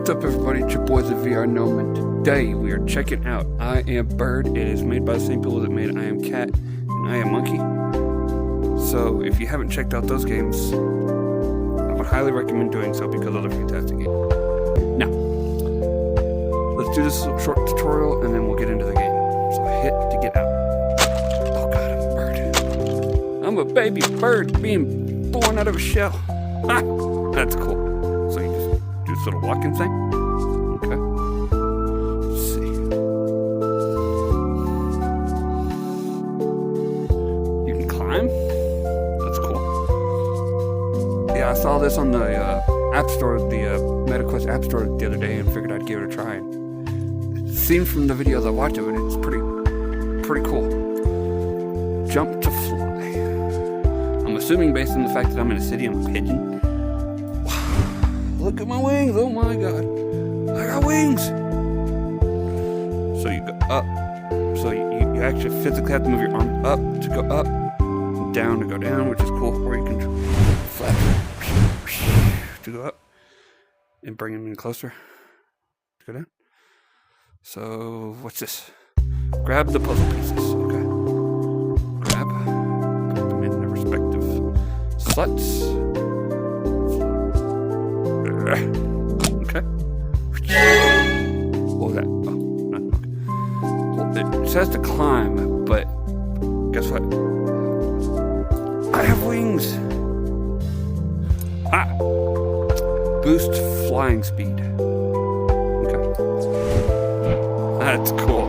What's up, everybody? It's your boys at VR Gnome, and today we are checking out I Am Bird. It is made by the same people that made I Am Cat and I Am Monkey. So if you haven't checked out those games, I would highly recommend doing so because those are fantastic games. Now, let's do this short tutorial and then we'll get into the game. So hit to get out. Oh god, I'm a bird. I'm a baby bird being born out of a shell. Ha! That's cool. So you just do this little walking thing. Okay. Let's see. You can climb. That's cool. Yeah, I saw this on the App Store, the MetaQuest App Store the other day, and figured I'd give it a try. And it seems from the videos I watched of it, it's pretty cool. Jump to fly. I'm assuming based on the fact that I'm in a city, I'm a pigeon. Look at my wings, oh my god. I got wings! So you go up. So you actually physically have to move your arm up to go up, and down to go down, which is cool. Or you can flap to go up and bring them in closer to go down. So what's this? Grab the puzzle pieces, okay. Grab, put them in their respective slots. Okay. What was that? Oh, no, okay. Well, it says to climb, but guess what? I have wings! Ah! Boost flying speed. Okay. That's cool.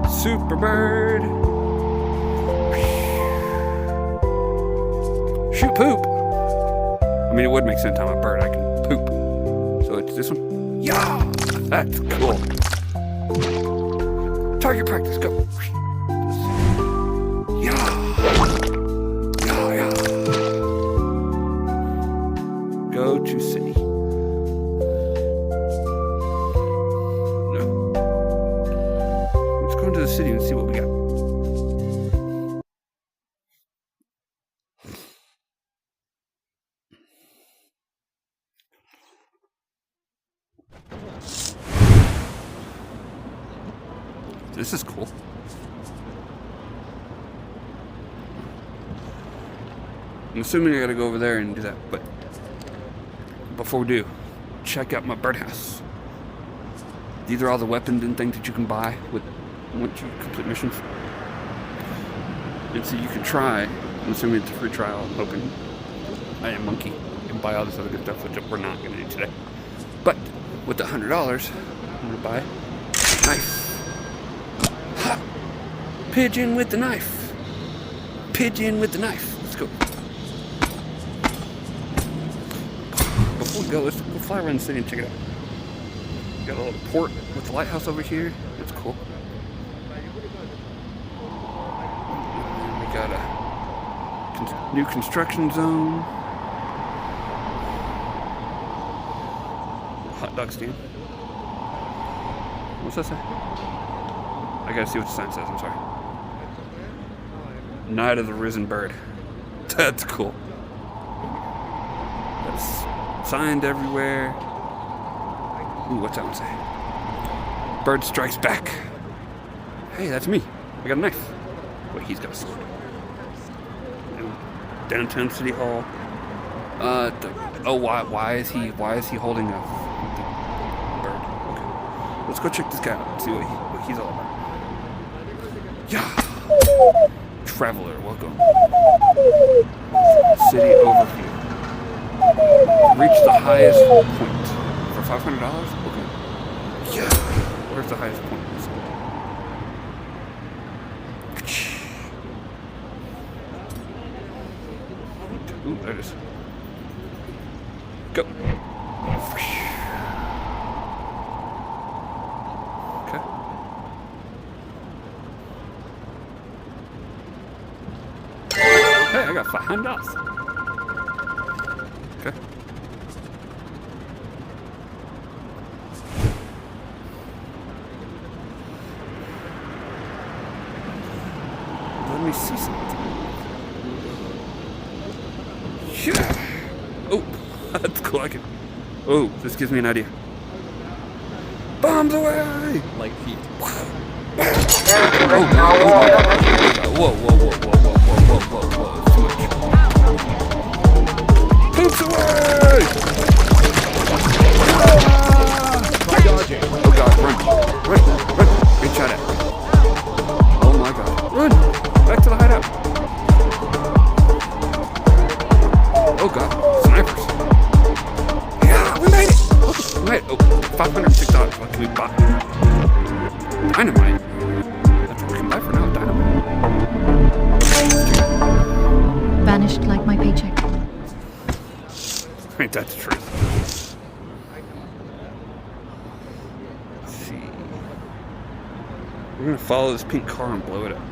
Super bird! Shoot poop! I mean, it would make sense. I'm a bird. I can poop. So it's this one. Yeah, that's cool. Target practice. Go. Yeah. Go to city. No. Let's go into the city and see what we got. This is cool. I'm assuming I gotta go over there and do that, but before we do, check out my birdhouse. These are all the weapons and things that you can buy once you complete missions. And so you can try, I'm assuming it's a free trial, I'm hoping. I Am Monkey, and buy all this other good stuff, which we're not gonna do today. But with the $100, I'm gonna buy a knife. Ha! Pigeon with the knife. Pigeon with the knife. Let's go. Before we go, let's go fly around the city and check it out. Got a little port with the lighthouse over here. That's cool. And we got a new construction zone. Hot dog stand. What's that say? I gotta see what the sign says, I'm sorry. Night of the Risen Bird. That's cool. That's signed everywhere. Ooh, what's that one say? Bird strikes back. Hey, that's me. I got a knife. Wait, he's got a sword. Downtown City Hall. Why is he holding a bird? Okay. Let's go check this guy out and see what he's all about. Yeah! Traveler, welcome. City overview. Reach the highest point. For $500? Okay. Yeah! Where's the highest point? Ooh, there it is. Go! Okay. Hey, I got $500. Okay. Let me see something. Yeah. Oh, that's cool. I can Oh, this gives me an idea. Bombs away! Like heat. Oh, God. Whoa, whoa, whoa, whoa, whoa, whoa, whoa, whoa, whoa. Too much. Poops away! Try dodging. Oh, God, run. Run, run. Get shot at. Oh, my God. Run! Back to the hideout. Oh, God. Snipers. Yeah, we made it! We made it. Oh, $506. What can we buy? Dynamite. That's what we can buy for now. Dynamite. Vanished like my paycheck. Ain't that the truth? Let's see. We're gonna follow this pink car and blow it up.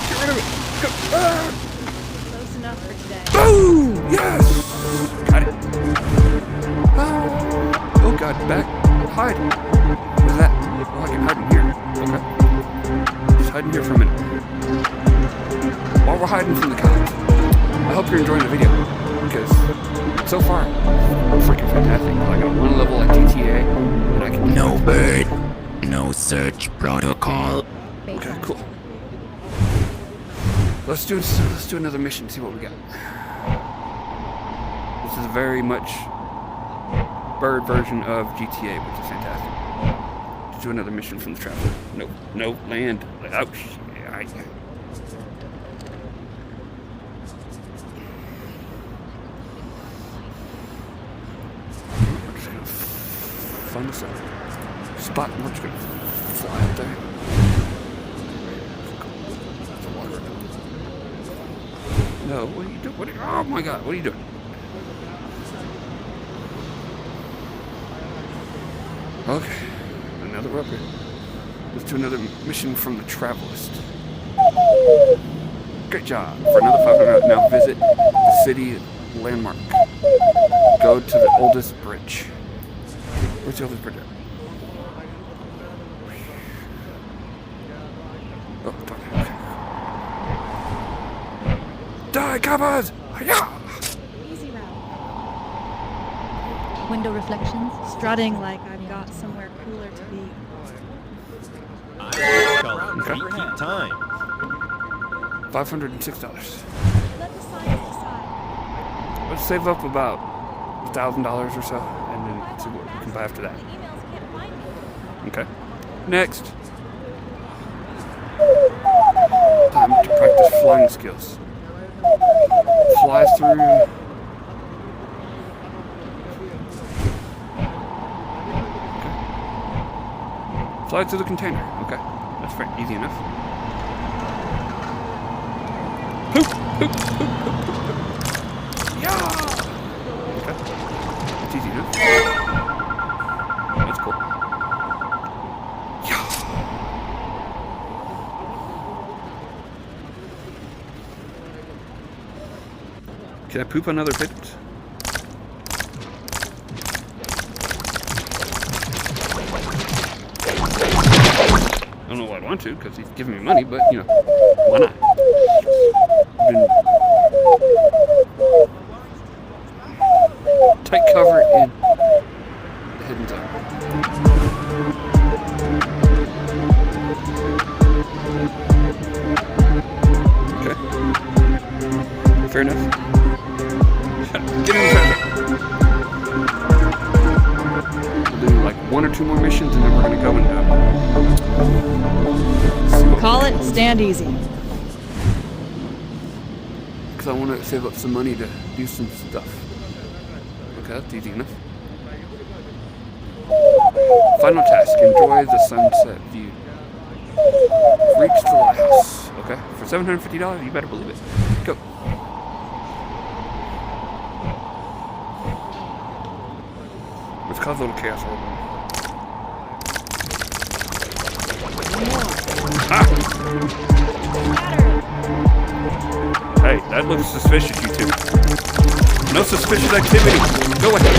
Get rid of it! Go! Ah! Close enough for today. Boom! Yes! Got it. Oh, oh God, back. Hide. What is that? Oh, I can hide in here. Okay. Just hide in here for a minute. While we're hiding from the cops, I hope you're enjoying the video, because so far, it's freaking fantastic. I got one level at GTA, and I can... No bird, no search protocol. Okay, cool. Let's do another mission, see what we got. This is very much bird version of GTA, which is fantastic. Let's do another mission from the traveler. No, no, land. Ouch. Yeah, we're just gonna find this spot and we're just gonna fly up there. No, what are you doing? Oh my God, what are you doing? Okay, another upgrade. Let's do another mission from the Travelist. Great job. For another 500, now visit the city landmark. Go to the oldest bridge. Where's the oldest bridge at? Oh, okay. Die, coppers! Yeah! Easy route. Window reflections. Strutting like I've got somewhere cooler to be. Okay. Heat time. $506. Let the science decide. Let's save up about $1,000 or so, and then see what we can buy after that. The emails can't find me. Okay. Next. Time to practice flying skills. Flies through. Okay. Fly through the container. Okay. That's very easy enough. Poop, poop, poop, poop, poop, poop. Yeah! Okay. That's easy enough. That's cool. Yeah! Can I poop on other pigeons? I don't know why I'd want to, because he's giving me money, but, you know, why not? Tight cover in the hidden zone. Okay. Fair enough. Get in the traffic. We'll do like one or two more missions and then we're gonna go and see what Call it stand easy. because I want to save up some money to do some stuff. Okay, that's easy enough. Final task, enjoy the sunset view. Reach the lighthouse. Okay, for $750, you better believe it. Go. Let's cause a little chaos. Ah! Hey, that looks suspicious, you two. No suspicious activity. Go ahead.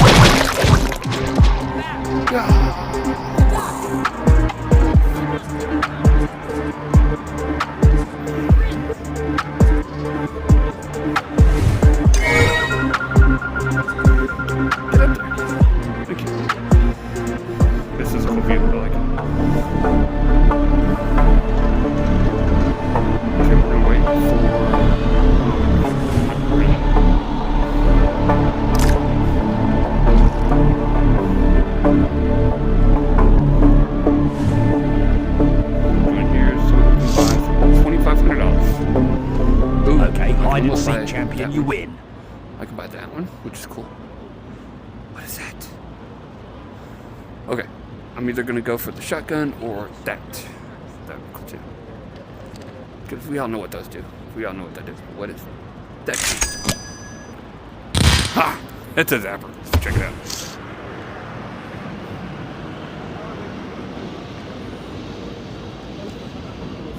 Going here, so we can buy $2,500. Ooh, Okay, I can hide and almost buy seek champion, that you one. win. I can buy that one, which is cool. What is that? Okay, I'm either gonna go for the shotgun or that. That would be cool too. Because we all know what those do. We all know what that is. But what is that? Ha! It's a zapper. Let's check it out.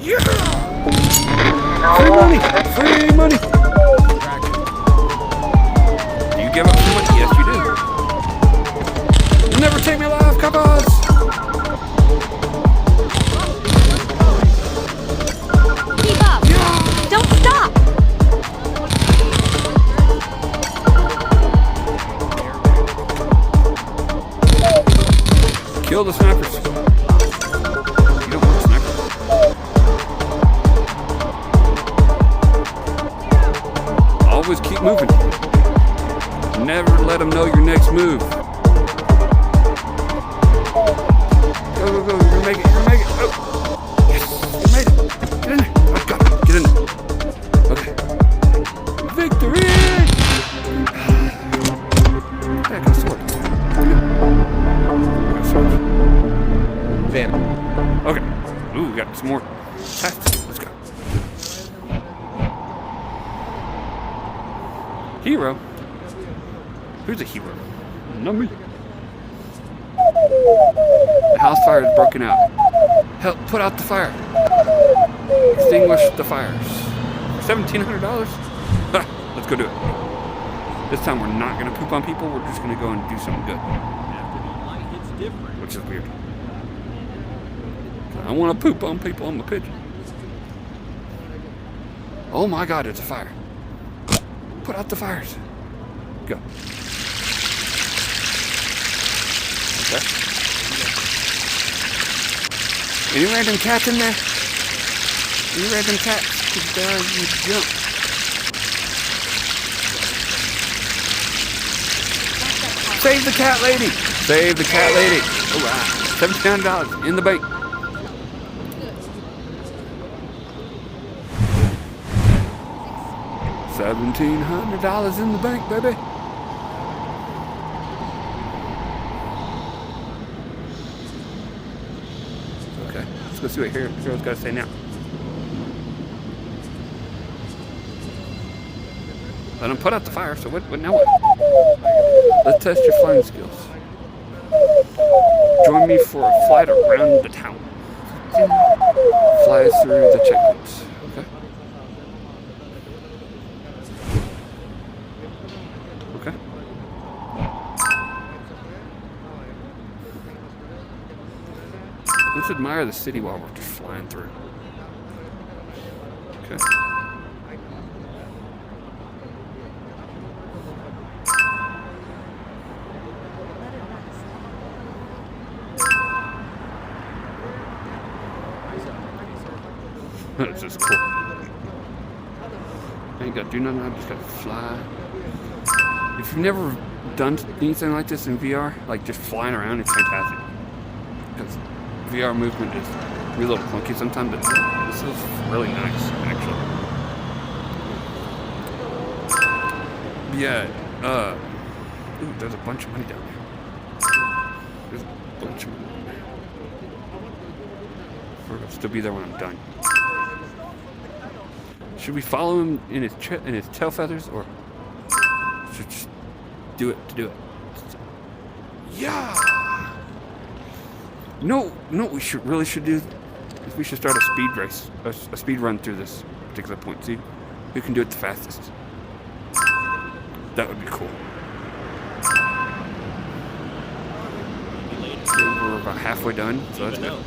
Yeah! Free money! Free money! Do you give up free money? Yes, you do. You'll never take me alive, coppers! Keep up! Don't stop! Kill the snipers. You don't want a sniper. Always keep moving. Never let them know your next move. Go, go, go. You're gonna make it. You're gonna make it. Oh. Yes. You made it. Get in there. Oh, God. Get in there. Okay. Victory! Hey, I got a sword. I got a sword. Venom. Okay. Ooh, we got some more tactics. Let's go. Hero? Who's a hero? Not me. The house fire is broken out. Help put out the fire. Extinguish the fires. $1,700? Let's go do it. This time we're not going to poop on people. We're just going to go and do something good. Which is weird. I want to poop on people. I'm a pigeon. Oh my God, it's a fire. Put out the fires. Go. Okay. Any random cats in there? Any random cats? Because there you jump. Save the cat lady! Save the cat lady! Oh wow. $1,700 in the bank. $1,700 in the bank, baby. Okay, let's go see what Hero's got to say now. Let him put out the fire, so what now what? Let's test your flying skills. Join me for a flight around the town. Fly through the checkpoints. Okay. Okay. Let's admire the city while we're just flying through. Okay. This is cool. I ain't got to do nothing, I just got to fly. If you've never done anything like this in VR, like just flying around, it's fantastic. Because VR movement is a little clunky sometimes, but this is really nice, actually. Yeah, ooh, there's a bunch of money down there. There's a bunch of money. We'll still be there when I'm done. Should we follow him in his tail feathers, or should just do it to do it? Yeah. No. We should do. We should start a speed race, a speed run through this particular point. See who can do it the fastest. That would be cool. Okay, we're about halfway done, so that's good.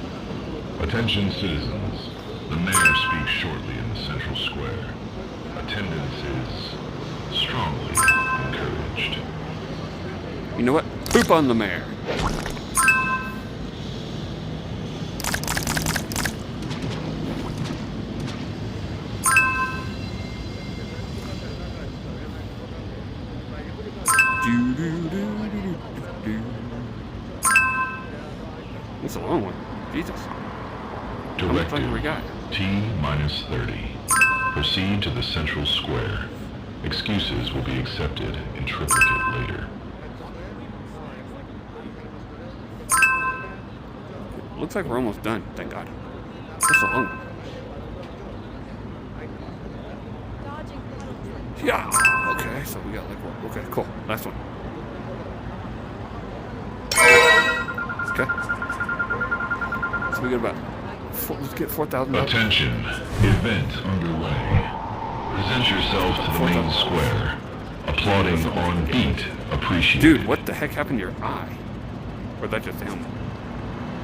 Attention citizens, the mayor speaks shortly in the central square. Attendance is strongly encouraged. You know what? Poop on the mayor. It's a long one. Jesus. How much time do we got? T-30. Proceed to the central square. Excuses will be accepted in triplicate later. Looks like we're almost done, thank God. That's a long one. Yeah. Okay, so we got like what? Okay, cool. Last one. Okay. So we got about let's get 4,000. Attention. Event underway. Present yourself to the main square. Applauding on beat. Appreciated. Dude, what the heck happened to your eye? Or that just him?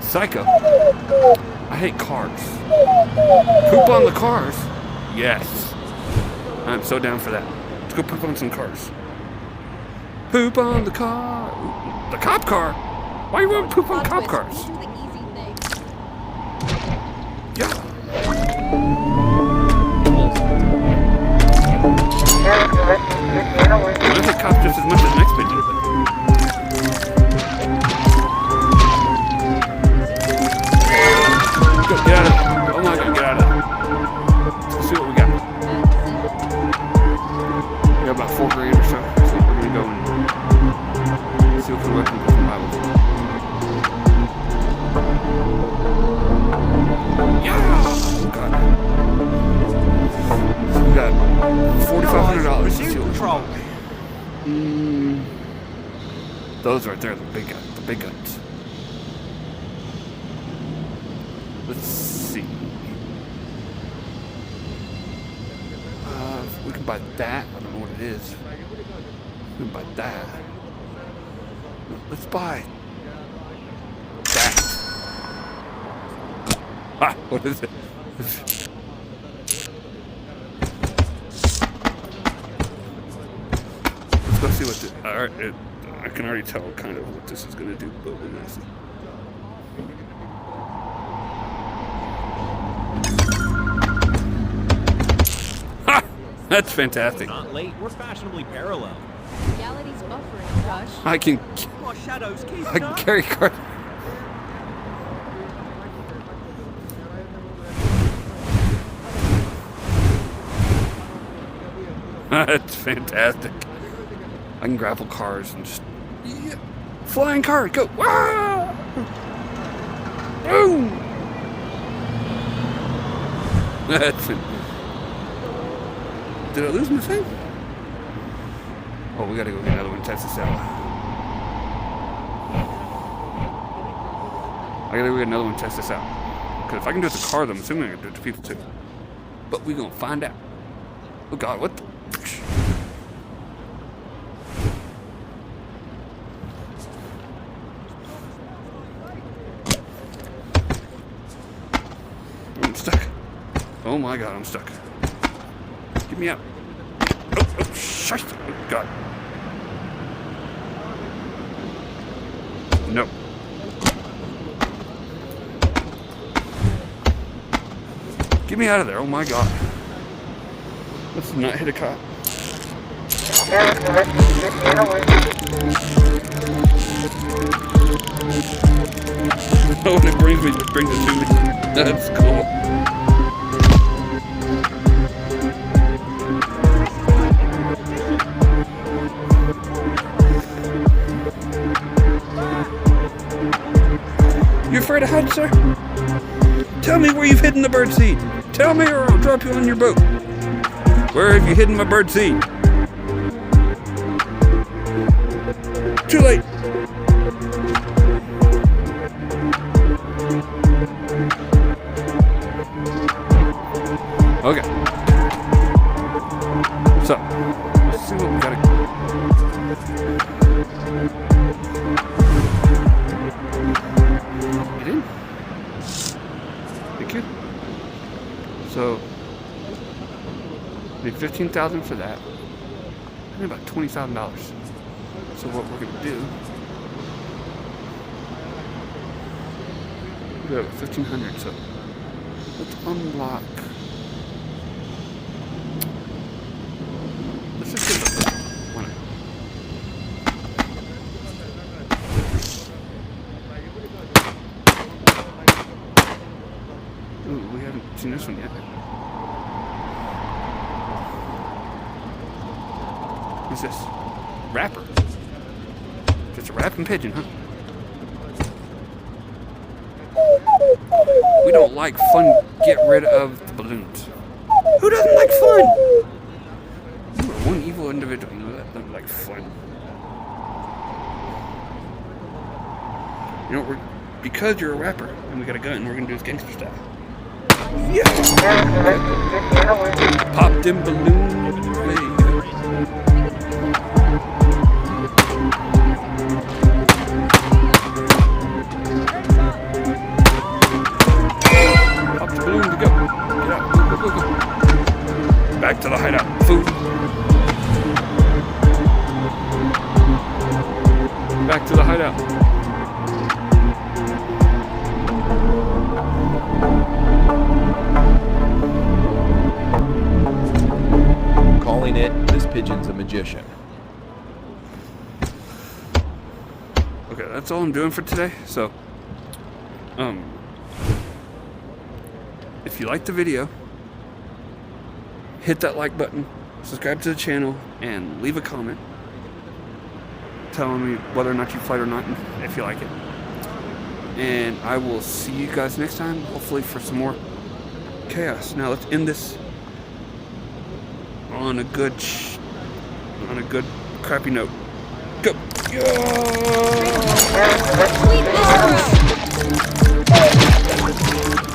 Psycho. I hate cars. Poop on the cars. Yes. I'm so down for that. Let's go poop on some cars. Poop on the car. The cop car? Why you want to poop on cop cars? Yeah. I think cops just as much as next bitch. Go, get out of there. Oh my God, get out of there. Let's see what we got. We got about 4 grand or so. So we're gonna go and see what kind of weapons we can buy with. Yeah! Oh God. So we got $4,500. Resume patrol. Those right there, the big guns. Let's see. We can buy that. I don't know what it is. We can buy that. Let's buy that. Ah, what is it? Let's go see what this. Alright, I can already tell kind of what this is going to do, but we're going to see. Ha! That's fantastic. Not late. We're fashionably parallel. Reality's buffering, Rush. I can Our shadows keep carry card. That's fantastic. I can grapple cars and just flying car, go! Wow! Boom! That's it. Did I lose my thing? Oh, we gotta go get another one and test this out. I gotta go get another one and test this out. Because if I can do it to cars, I'm assuming I can do it to people too. But we gonna find out. Oh God, what the? I'm stuck. Oh my God, I'm stuck. Get me out. Oh, shit. Oh, God. No. Get me out of there. Oh my God. Let's not hit a cop. Oh, when it brings it to me. That's cool. You afraid of heights, sir? Tell me where you've hidden the birdseed. Tell me or I'll drop you on your boat. Where have you hidden my birdseed? Too late. Okay. So, let's see what we gotta do. Get in. Thank you. So, need $15,000 for that. And about $20,000. So what we're gonna do? We have 1,500. So let's unlock. Let's just get the one. seen this one yet. What's this? Rapper. Just a rapping pigeon, huh? We don't like fun. Get rid of the balloons. Who doesn't like fun? You are one evil individual. You don't like fun. You know, because you're a rapper and we got a gun, we're gonna do this gangster stuff. Yeah. Pop them balloons, baby. Pop the balloon to go. Get out. Go, go, go, go. Back to the hideout. Food. Back to the hideout. Calling it, this pigeon's a magician. Okay, that's all I'm doing for today. So, if you liked the video, hit that like button, subscribe to the channel, and leave a comment telling me whether or not you played or not, and if you like it. And I will see you guys next time, hopefully for some more chaos. Now let's end this on a good crappy note. Go. Sweet